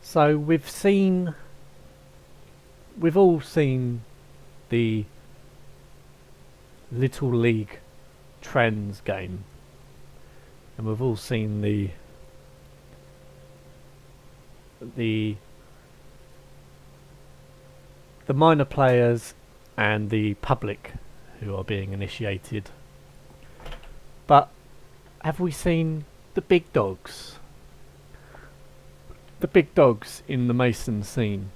So we've all seen the Little League Trends game, and we've all seen the the minor players and the public who are being initiated. But have we seen the big dogs? The big dogs in the Mason scene?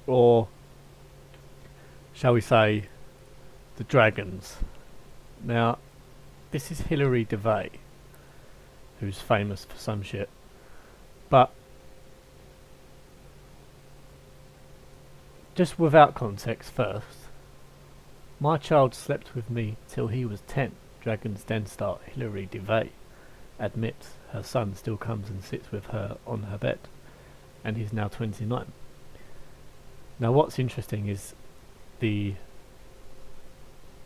Or shall we say the dragons? Now, this is Hilary DeVay, who's famous for some shit. But just without context first, my child slept with me till he was 10. Dragon's Den star Hilary DeVay admits her son still comes and sits with her on her bed, and he's now 29. Now what's interesting is the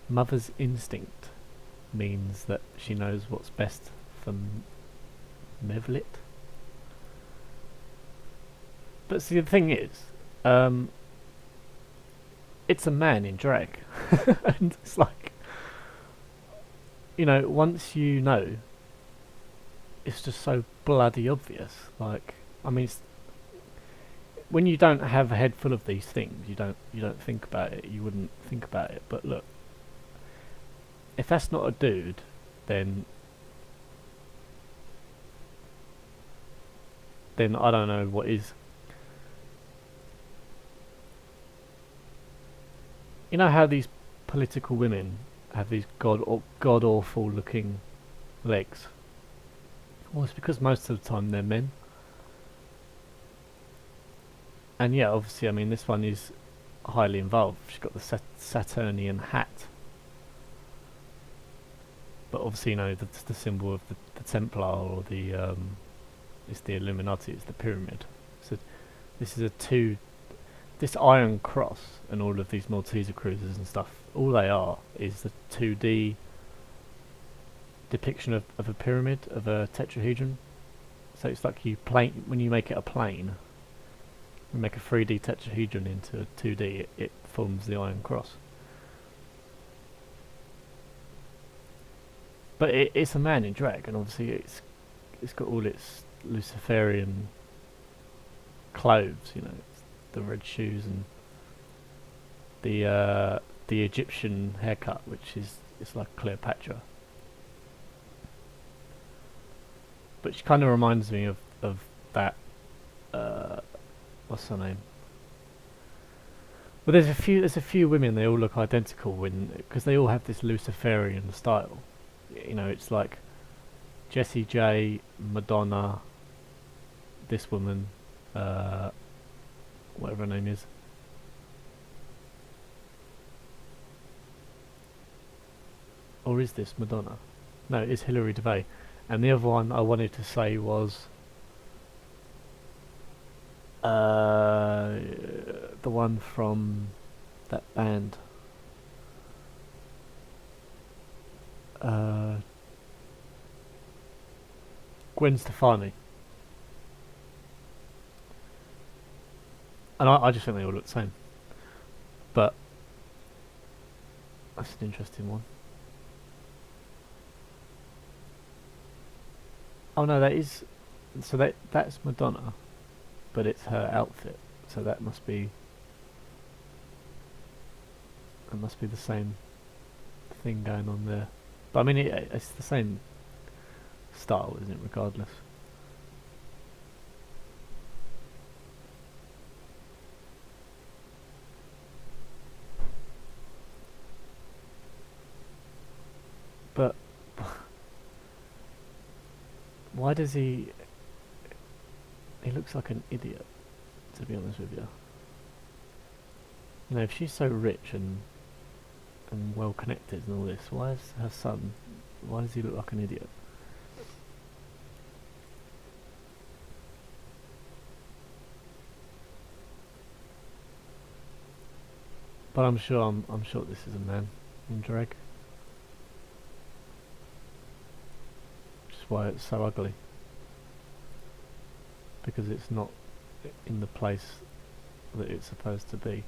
mother's instinct means that she knows what's best for Mevlit. But see, the thing is, it's a man in drag. And it's like, once you know, it's just so bloody obvious. Like, I mean, when you don't have a head full of these things, you don't think about it. You wouldn't think about it. But look, if that's not a dude, then I don't know what is. You know how these political women have these god awful looking legs? Well, it's because most of the time they're men. And yeah, obviously, I mean, this one is highly involved. She's got the Saturnian hat. But obviously, that's the symbol of the Templar, or it's the Illuminati, it's the pyramid. So this is this Iron Cross and all of these Malteser cruisers and stuff, all they are is the 2D depiction of a pyramid, of a tetrahedron. So it's like when you make it a plane, you make a 3D tetrahedron into a 2D, it forms the Iron Cross. But it's a man in drag, and obviously it's got all its Luciferian clothes, the red shoes and the Egyptian haircut, which is it's like Cleopatra. But she kind of reminds me of that. What's her name? Well, there's a few women. They all look identical because they all have this Luciferian style. It's like Jessie J, Madonna, this woman, whatever her name is. Or is this Madonna? No, it's Hilary DeVay. And the other one I wanted to say was the one from that band. Gwen Stefani. And I just think they all look the same. But that's an interesting one. Oh no, that's Madonna, but it's her outfit. So that must be the same thing going on there. But I mean, it's the same style, isn't it? Regardless. But why does he looks like an idiot, to be honest with you. If she's so rich and well connected and all this, why does he look like an idiot? But I'm sure this is a man in drag. Which is why it's so ugly. because it's not in the place that it's supposed to be.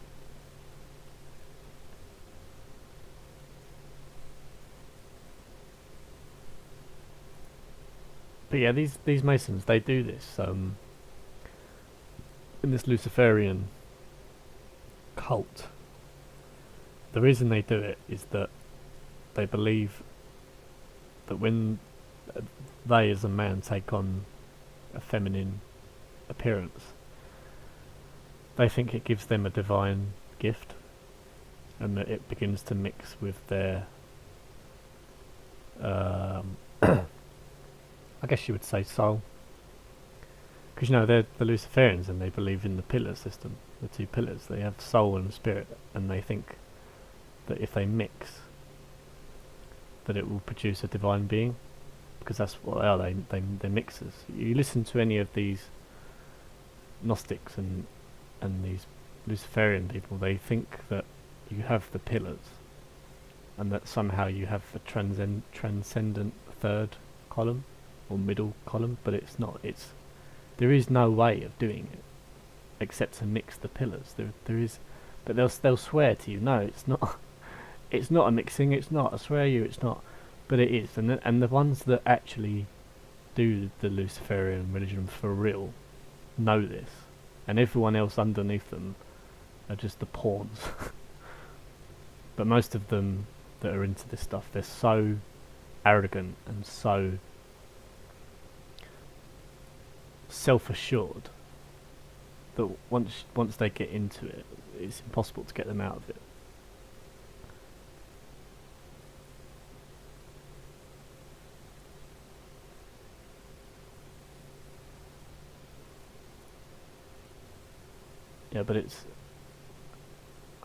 But yeah, these Masons, they do this in this Luciferian cult. The reason they do it is that they believe that when they as a man take on a feminine appearance, they think it gives them a divine gift, and that it begins to mix with their I guess you would say soul, because they're the Luciferians and they believe in the pillar system, the two pillars. They have soul and spirit, and they think that if they mix, that it will produce a divine being, because that's what they are. They're mixers. You listen to any of these Gnostics and these Luciferian people, they think that you have the pillars, and that somehow you have a transcendent third column or middle column, but it's not. There is no way of doing it except to mix the pillars. There is, but they'll swear to you, no, it's not. It's not a mixing. It's not. I swear you, it's not. But it is, and the ones that actually do the Luciferian religion for real know this, and everyone else underneath them are just the pawns. But most of them that are into this stuff, they're so arrogant and so self-assured that once they get into it, it's impossible to get them out of it. Yeah, but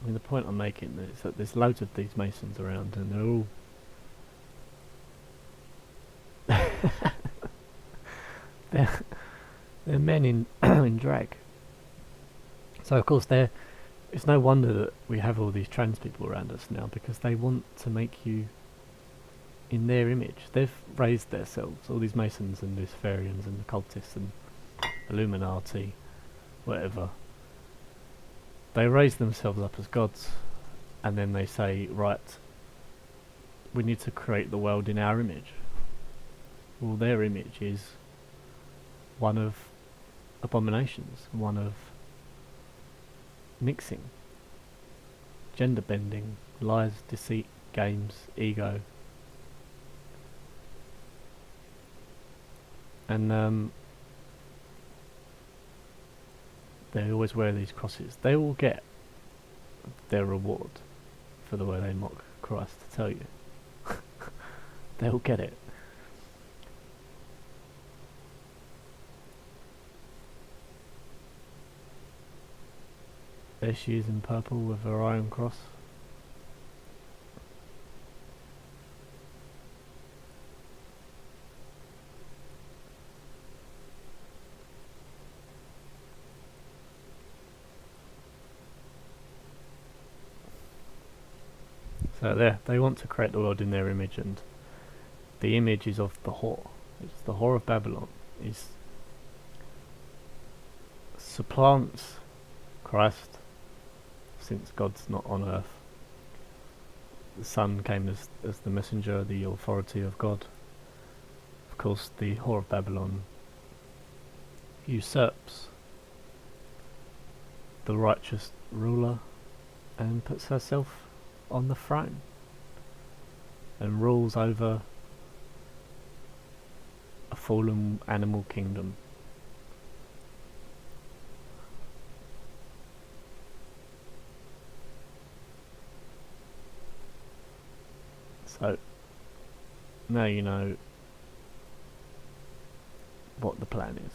the point I'm making is that there's loads of these Masons around, and they're all they're men in in drag. So of course it's no wonder that we have all these trans people around us now, because they want to make you in their image. They've raised themselves, all these Masons and Luciferians and occultists and Illuminati, whatever. They raise themselves up as gods, and then they say, right, we need to create the world in our image. Well, their image is one of abominations, one of mixing, gender bending, lies, deceit, games, ego. And they always wear these crosses. They all get their reward for the way they mock Christ, to tell you. They all get it. There she is in purple with her iron cross. So there, they want to create the world in their image, and the image is of the whore. It's the whore of Babylon. Is supplants Christ, since God's not on earth. The Son came as the messenger, the authority of God. Of course, the whore of Babylon usurps the righteous ruler and puts herself on the throne and rules over a fallen animal kingdom. So now you know what the plan is.